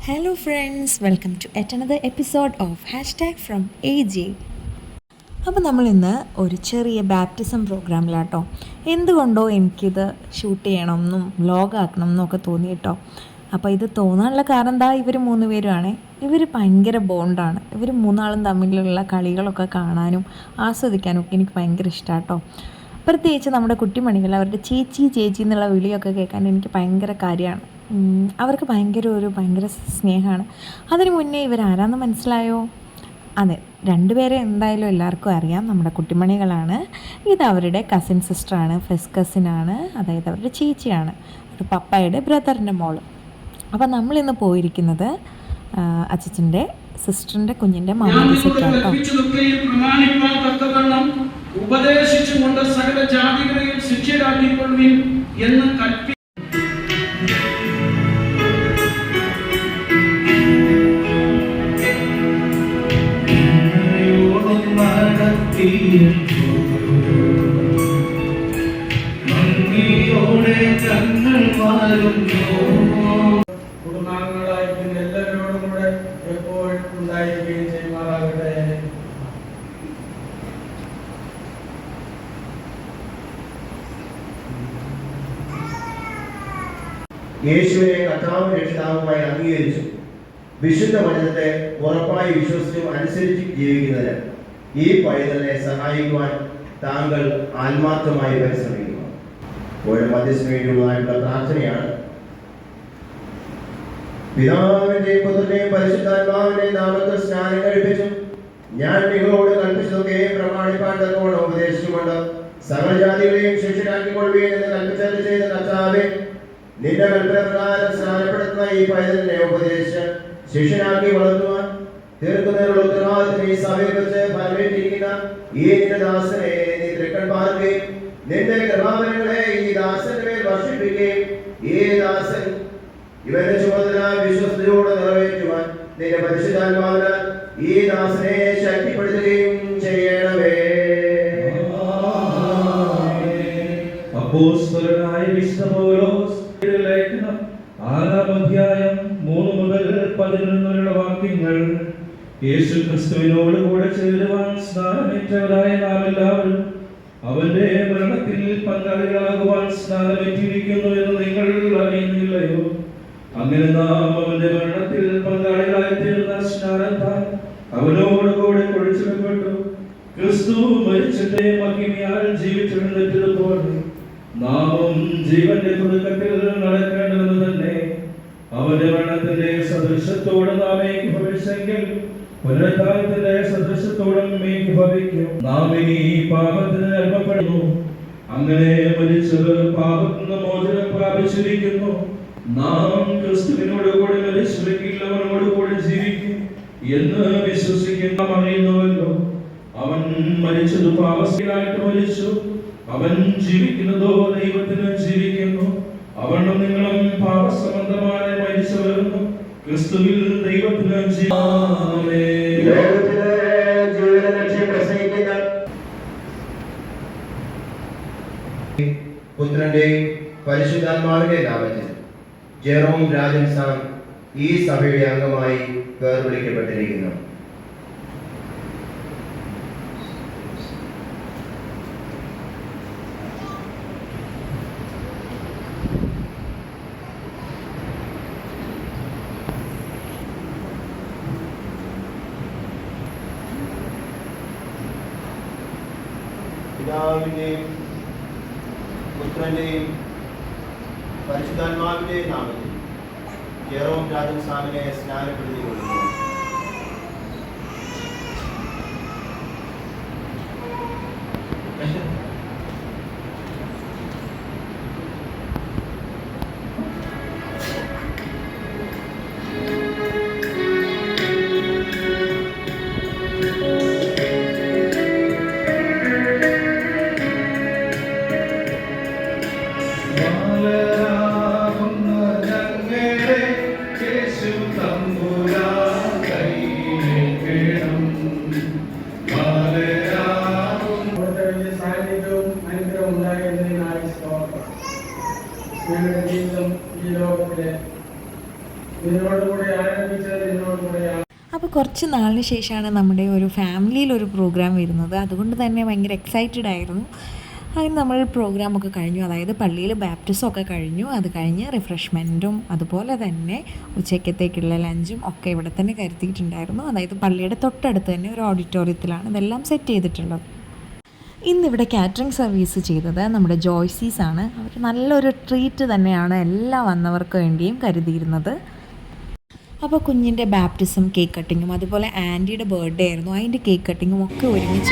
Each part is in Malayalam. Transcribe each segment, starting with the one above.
Hello friends, welcome to yet another episode of hashtag from AJ. അപ്പോൾ നമ്മൾ ഇന്ന് ഒരു ചെറിയ ബാപ്റ്റിസം പ്രോഗ്രാമിലാട്ടോ. എന്തുകൊണ്ടോ എനിക്കിത് ഷൂട്ട് ചെയ്യണമെന്നും വ്ലോഗാക്കണം എന്നും ഒക്കെ തോന്നി കേട്ടോ. അപ്പോൾ ഇത് തോന്നാനുള്ള കാരണം എന്താ, ഇവർ 3 പേരുമാണ്. ഇവർ ഭയങ്കര ബോണ്ടാണ്. ഇവർ 3 തമ്മിലുള്ള കളികളൊക്കെ കാണാനും ആസ്വദിക്കാനും ഒക്കെ എനിക്ക് ഭയങ്കര ഇഷ്ടമാണ് കേട്ടോ. പ്രത്യേകിച്ച് നമ്മുടെ കുട്ടിമണികൾ അവരുടെ ചേച്ചി ചേച്ചി എന്നുള്ള വിളിയൊക്കെ കേൾക്കാൻ എനിക്ക് ഭയങ്കര കാര്യമാണ്. അവർക്ക് ഭയങ്കര സ്നേഹമാണ്. അതിനു മുന്നേ ഇവരാരാന്ന് മനസ്സിലായോ? അതെ, 2 പേരെ എന്തായാലും എല്ലാവർക്കും അറിയാം, നമ്മുടെ കുട്ടിമണികളാണ്. ഇത് അവരുടെ കസിൻ സിസ്റ്ററാണ്, ഫസ്റ്റ് കസിനാണ്, അതായത് അവരുടെ ചേച്ചിയാണ്, ഒരു പപ്പായുടെ ബ്രദറിൻ്റെ മോള്. അപ്പോൾ നമ്മളിന്ന് പോയിരിക്കുന്നത് അച്ഛൻ്റെ സിസ്റ്ററിൻ്റെ കുഞ്ഞിൻ്റെ മാമോദിസയ്ക്കാണ് കേട്ടോ. ഉപദേശിച്ചുകൊണ്ട് സകല ജാതികളെയും ശിക്ഷരാക്കിക്കൊള്ളുവിൻ എന്ന് കൽപ്പി കുടുംബാംഗങ്ങളായിരിക്കുന്ന എല്ലാവരോടും കൂടെ എപ്പോഴും ഉണ്ടായിരിക്കുകയും ചെയ്യുമാറാകട്ടെ. യേശുവിനെ കർത്താവും രക്ഷിതാവുമായി അംഗീകരിച്ചു വിശുദ്ധ വചനത്തെ ഉറപ്പായി വിശ്വസിച്ചും അനുസരിച്ച് ജീവിക്കുന്നതിന് ഈ പൈതലിനെ സഹായിക്കുവാൻ താങ്കൾ ആത്മാർത്ഥമായി പരിശ്രമിക്കുക. ഒരു മധ്യസ്ഥന് വേണ്ടിയുള്ളതായിട്ടുള്ള പ്രാർത്ഥനയാണ്. പിതാവിന്റെയും പുത്രന്റെയും പരിശുദ്ധാത്മാവിന്റെയും നാമത്തിൽ സ്നാനം കഴിപ്പിച്ചു ഞാൻ നിങ്ങളോട് കൽപ്പിച്ചതൊക്കെ പ്രമാണിപ്പാൻ തക്കവണ്ണം ഉപദേശിച്ചുകൊണ്ട് സകല ജാതികളെയും ശിഷ്യരാക്കിക്കൊള്ളുകയും എന്ന് കൽപ്പിച്ചത് ചെയ്ത കർത്താവേ, നിന്റെ കൽപ്പന പ്രകാരം സ്നാനപ്പെടുത്തുന്ന ഈ പൈതലിനെ ഉപദേശിച്ച് ശിഷ്യനാക്കി വളർത്തുവാൻ തീർക്കുന്നതിനുള്ള ഉത്തരവാദിത്തം ഈ സഭയിൽ വെച്ച് ഫലമേറ്റിരിക്കുന്ന ഈ നിന്റെ ദാസനെ നീ തൃക്കൺ പാർക്കുകയും നിന്റെ കൃപാവരങ്ങളെ ഈ ദാസന്റെ മേൽ വർഷിപ്പിക്കുകയും ഈ ദാസൻ ഇവന്റെ ചുമതല വിശ്വസ്തയോടെ നിറവേറ്റുവാൻ നിന്റെ പരിശുദ്ധാത്മാവിനാൽ ഈ ദാസനെ ശക്തിപ്പെടുത്തുകയും ചെയ്യണമേ. അപ്പോസ്തലനായ വിശുദ്ധ പൗലോസ് ലേഖനം 6-ാം അധ്യായം 3 മുതൽ 11 വരെയുള്ള വാക്യങ്ങൾ. യേശു ക്രിസ്തുവിനോട് കൂടെ ചേരുവാൻ സ്നാനമേറ്റവരായ നാം എല്ലാവരും അവന്റെ മരണത്തിൽ പങ്കാളികളാകുവാൻ സ്നാനമേറ്റിരിക്കുന്നു എന്ന് നിങ്ങൾ അറിയുന്നില്ലയോ? അങ്ങനെ നാം അവന്റെ മരണത്തിൽ പങ്കാളികളായി തീർന്ന സ്നാനത്താൽ അവനോട് കൂടെ കുഴിച്ചിടപ്പെട്ടു. ക്രിസ്തു മരിച്ചിട്ട് മഹിമയാൽ ജീവിച്ചെഴുന്നേറ്റതുപോലെ നാമും ജീവന്റെ പുതുക്കത്തിൽ നടക്കേണ്ടതെന്ന് തന്നെ അവന്റെ മരണത്തിന്റെ സദൃശത്തോടെ നാം ഏകീഭവിച്ചെങ്കിൽ പുനരുത്ഥാനത്തിന്റെ സദൃശത്തോടും ഏകീഭവിക്കും. നാം ഇനി പാപത്തിന് അടിമപ്പെടുന്നു. അങ്ങനെ മരിച്ചവർ പാപത്തിൽ നിന്ന് മോചനം പ്രാപിച്ചിരിക്കുന്നു. നാം ക്രിസ്തുവിനോട് കൂടി മരിച്ചുവെങ്കിൽ അവനോട് കൂടി ജീവിക്കും എന്ന് വിശ്വസിക്കുന്ന അറിയുന്നുവല്ലോ. അവൻ മരിച്ചത് പാപസ്ഥിതിയായിട്ട് മരിച്ചു, അവൻ ജീവിക്കുന്നതോ ദൈവത്തിന് ജീവിക്കുന്നു. അവനും നിങ്ങളും പാപസംബന്ധമായി മരിച്ചവരെന്നും ക്രിസ്തുവിൽ ദൈവത്തിന് പുത്രന്റെയും പരിശുദ്ധാത്മാവിന്റെ നാമത്തിൽ ജെറോം രാജൻ സാം ഈ സഭയുടെ അംഗമായി വേർവിളിക്കപ്പെട്ടിരിക്കുന്നു. പിതാവിന്റെയും പുത്രന്റെയും പരിശുദ്ധാത്മാവിന്റെയും നാമത്തിൽ ജെറോം രാജൻ സാമിനെ സ്നാനപ്പെടുത്തി കൊടുക്കുന്നു. ഞങ്ങളുടെ യേശു തമ്പുരാൻ എന്നോടുകൂടെ ആരംഭിച്ചത് എന്നോടുകൂടെ അപ്പോൾ കുറച്ച് നാളിന് ശേഷമാണ് നമ്മുടെ ഒരു ഫാമിലിയിലൊരു പ്രോഗ്രാം വരുന്നത്. അതുകൊണ്ട് തന്നെ ഭയങ്കര എക്സൈറ്റഡ് ആയിരുന്നു. അങ്ങനെ നമ്മൾ പ്രോഗ്രാമൊക്കെ കഴിഞ്ഞു, അതായത് പള്ളിയിൽ ബാപ്റ്റിസം ഒക്കെ കഴിഞ്ഞു. അത് കഴിഞ്ഞ് റിഫ്രഷ്മെൻറ്റും അതുപോലെ തന്നെ ഉച്ചയ്ക്കത്തേക്കുള്ള ലഞ്ചും ഒക്കെ ഇവിടെ തന്നെ കരുതിയിട്ടുണ്ടായിരുന്നു. അതായത് പള്ളിയുടെ തൊട്ടടുത്ത് തന്നെ ഒരു ഓഡിറ്റോറിയത്തിലാണ് ഇതെല്ലാം സെറ്റ് ചെയ്തിട്ടുള്ളത്. ഇന്നിവിടെ കാറ്ററിംഗ് സർവീസ് ചെയ്തത് നമ്മുടെ ജോയ്സീസ് ആണ്. അവർ നല്ലൊരു ട്രീറ്റ് തന്നെയാണ് എല്ലാ വന്നവർക്ക് വേണ്ടിയും കരുതിയിരുന്നത്. അപ്പോൾ കുഞ്ഞിൻ്റെ ബാപ്റ്റിസം, കേക്ക് കട്ടിങ്ങും അതുപോലെ ആൻറ്റിയുടെ ബർത്ത്ഡേ ആയിരുന്നു, അതിൻ്റെ കേക്ക് കട്ടിങ്ങും ഒക്കെ ഒരുമിച്ച്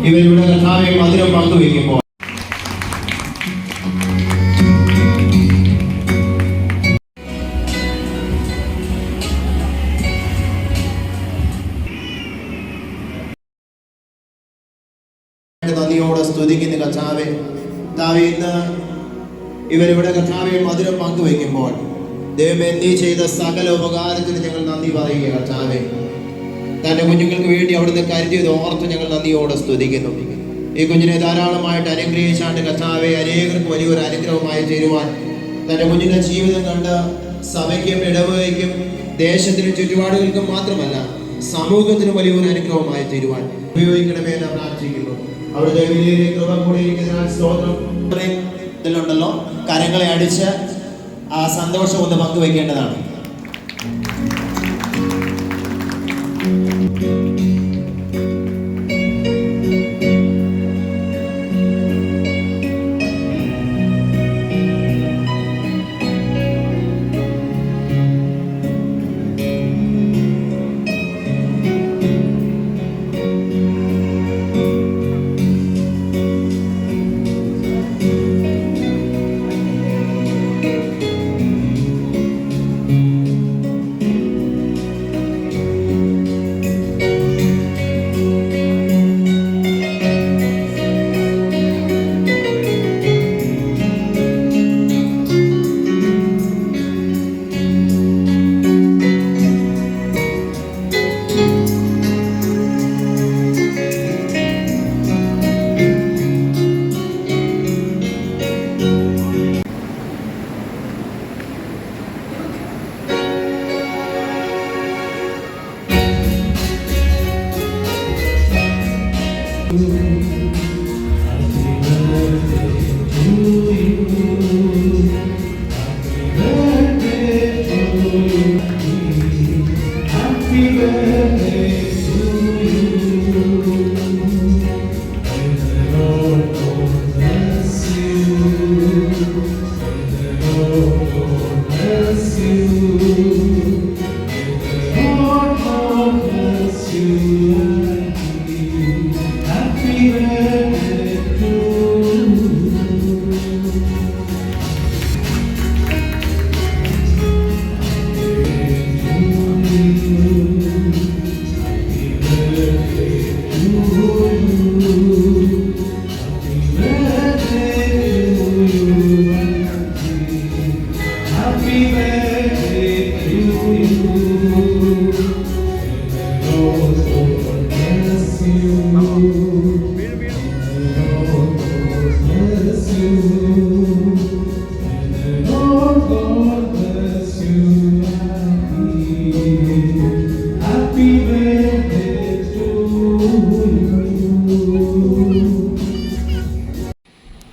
ഇവരുടെ കഥാവെ മധുരം പങ്കുവയ്ക്കുമ്പോൾ നന്ദിയോടെ സ്തുതിക്കുന്ന കഥാവെ ഇന്ന് ഇവരിവിടെ കർത്താവെ മധുരം പങ്കുവയ്ക്കുമ്പോൾ ദൈവമേ നീ ചെയ്ത സകല ഉപകാരത്തിന് ഞങ്ങൾ നന്ദി പറയുക. കർത്താവെ തൻ്റെ കുഞ്ഞുങ്ങൾക്ക് വേണ്ടി അവിടുന്ന് കരുതിയത് ഓർത്ത് ഞങ്ങൾ നന്ദിയോടെ സ്തുതിക്കുന്നു. ഈ കുഞ്ഞിനെ ധാരാളമായിട്ട് അനുഗ്രഹിച്ചാണ്ട് കർത്താവെ അനേകർക്ക് വലിയൊരു അനുഗ്രഹമായി തീരുവാൻ തൻ്റെ കുഞ്ഞിൻ്റെ ജീവിതം കണ്ട് സഭയ്ക്കും ഇടവകയ്ക്കും ദേശത്തിനും ചുറ്റുപാടുകൾക്കും മാത്രമല്ല സമൂഹത്തിനും വലിയൊരു അനുഗ്രഹമായി തീരുവാൻ ഉപയോഗിക്കണമേ എന്ന് പ്രാർത്ഥിക്കുന്നു. അവിടുത്തെ വലിയ കൃപ കൂടി ഇരിക്കുന്നതിനാൽ സ്തോത്രം. ുണ്ടല്ലോ കരങ്ങളെ അടിച്ച് ആ സന്തോഷം ഒന്ന് പങ്കുവെക്കേണ്ടതാണ്.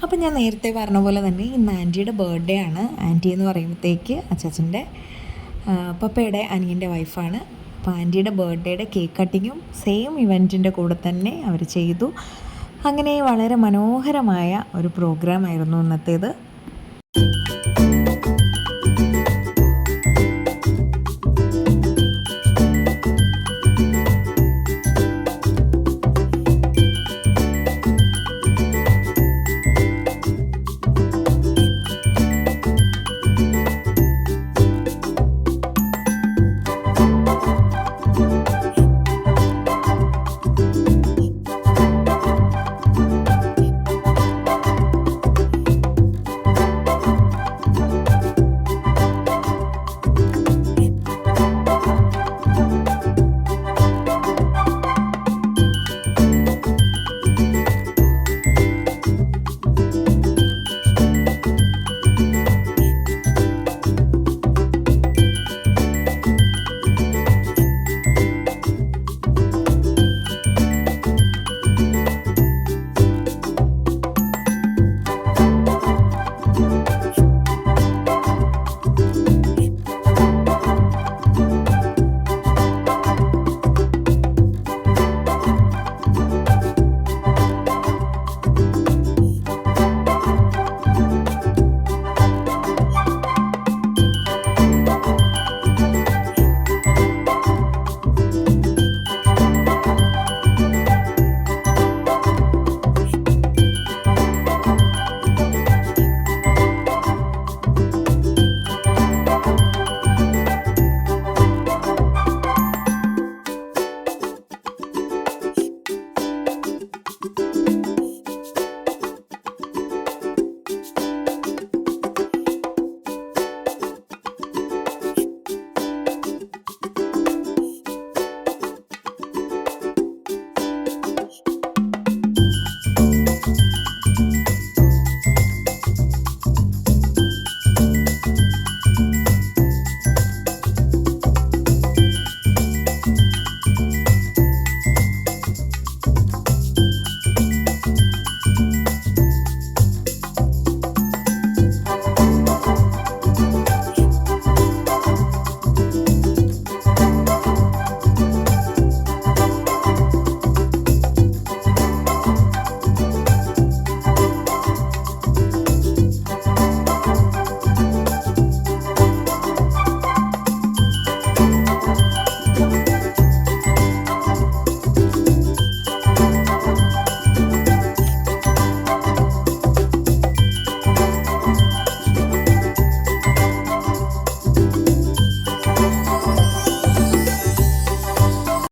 അപ്പം ഞാൻ നേരത്തെ പറഞ്ഞ പോലെ തന്നെ ഇന്ന് ആൻറ്റിയുടെ ബർത്ത്ഡേ ആണ്. ആൻറ്റി എന്ന് പറയുമ്പോഴത്തേക്ക് അച്ചാച്ചൻ്റെ പപ്പയുടെ അനിയൻ്റെ വൈഫാണ്. അപ്പോൾ ആൻറ്റിയുടെ ബർത്ത്ഡേയുടെ കേക്ക് കട്ടിങ്ങും സെയിം ഇവൻറ്റിൻ്റെ കൂടെ തന്നെ അവർ ചെയ്തു. അങ്ങനെ വളരെ മനോഹരമായ ഒരു പ്രോഗ്രാമായിരുന്നു ഇന്നത്തേത്.